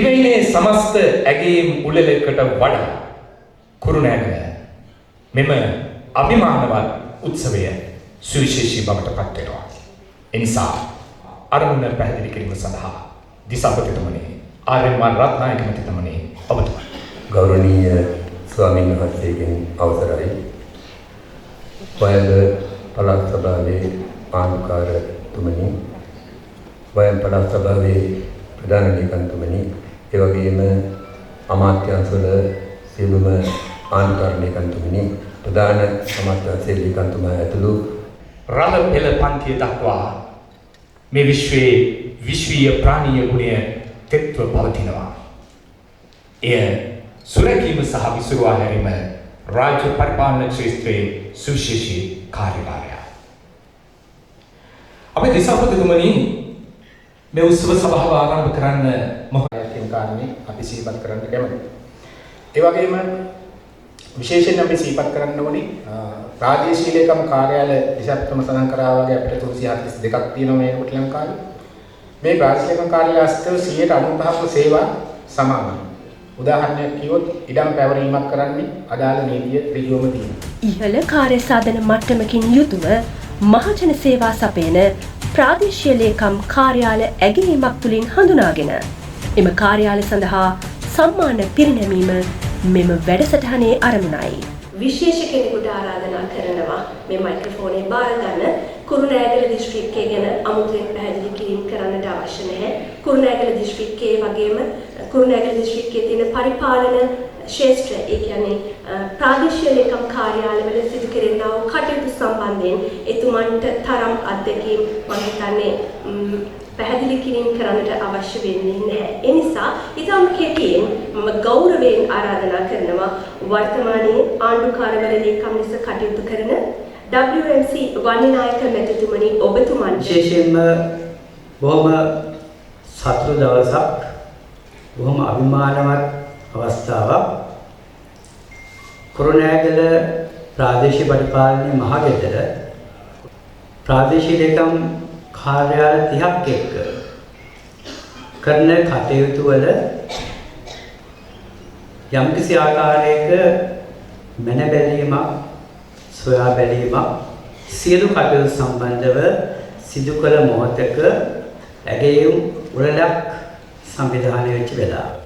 දිවයිනේ සමස්ත ඇගේම් උළෙලකට වඩා කුරුණෑගල මෙම අභිමානවත් උත්සවය සුවිශේෂී බවට පත් වෙනවා. එනිසා අරමුණ පැහැදිලි කිරීම සඳහා දිසාපතිතුමනි ආර්.එම්.ආර්. රත්නායක මහත්මයාණනි ඔබතුමා ගෞරවනීය ස්වාමීන් වහන්සේගෙන් අවසරයි. වයඹ පළාත් සභාවේ ආණ්ඩුකාරතුමනි, වයඹ පළාත් සභාවේ ප්‍රධාන ලේකම්තුමනි, ඒ වගේම අමාත්‍යාංශවල සියලුම ආණ්ඩුකාර ලේකම්තුමනි, ප්‍රධාන අමාත්‍යාංශ ලේකම්තුමා ඇතුළු රළ පෙළ පන්තිය දක්වා මේ විශ්වීය ප්‍රාණීය ගුණය තෙත්ව පවතිනවා. එය සුරැකීම සහ විසුරුවා හැරීම රාජ්‍ය පරිපාලන ක්ෂේත්‍රයේ සුවිශේෂී කාර්යභාරයක්. අපේ දිසාපතිතුමනි මේ උත්සව සභාව ආරම්භ කරන්න මොහොතකින් කාරණේ අපි සිහිපත් කරන්න කැමතියි. ඒ වගේම විශේෂයෙන් අපි සිහිපත් කරන්න ඕනේ ප්‍රාදේශීය ලේකම් කාර්යාලය දිසාපතිතුම සඳහන් කරා වගේ අපිට 342ක් තියෙනවා මේ කොට ලංකාවේ. මේ ප්‍රාදේශීය ලේකම් කාර්යාලය අස්තර 95% සේවා සමානයි. උදාහරණයක් කිව්වොත් ඉඩම් පැවරීමක් කරන්නේ අදාළ නීතිය ඍජුවම තියෙනවා. ඉහළ කාර්ය සාධන මට්ටමකින් යුතුව මහජන සේවා සපයන ප්‍රාදේශීය ලේකම් කාර්යාල ඇගයීමක් තුළින් හඳුනාගෙන එම කාර්යාල සඳහා සම්මාන පිරිනැමීම මෙම වැඩසටහනේ අරමුණයි. විශේෂ කෙනෙකුට ආරාධනා කරනවා මේ මයික්‍රොෆෝනේ බාර ගන්න. කුරුණෑගල දිස්ත්‍රික්කය ගැන අමුතුවෙන් පැහැදිලි කිරීම කරන්නට අවශ්‍ය නැහැ. කුරුණෑගල දිස්ත්‍රික්කයේ වගේම කුරුණෑගල දිස්ත්‍රික්කයේ තියෙන පරිපාලන ශාස්ත්‍ර ඒ කියන්නේ ප්‍රාදේශීය ලේකම් කාර්යාලවල සිදු කෙරෙනා වූ කටයුතු සම්බන්ධයෙන් එතුමන්ට තරම් අත්දැකීම් මම හිතන්නේ පැහැදිලි කිරීම කරන්නට අවශ්‍ය වෙන්නේ නැහැ. ඒ නිසා ඊටම කෙටියෙන් මම ගෞරවයෙන් ආරාධනා කරනවා වර්තමානයේ ආණ්ඩුකාරවල ලේකම් ලෙස කටයුතු කරන WMC වනිනායක මැතිතුමනි ඔබතුමන්ට විශේෂයෙන්ම බොහොම සතුටු දවසක්, බොහොම අභිමානවත් අවස්ථාවක්. කුරුණෑගල ප්‍රාදේශීය පරිපාලනයේ මහගෙදර ප්‍රාදේශීය ලේකම් කාර්යාල 30ක් එක්ක කරන කටයුතු වල යම්කිසි ආකාරයක මන බැලීමක්, සොයා බැලීමක්, සියලු කටයුතු සම්බන්ධව සිදු කළ මොහොතක ඇගයුම් උළෙලක් සංවිධානය වෙච්ච වෙලාව.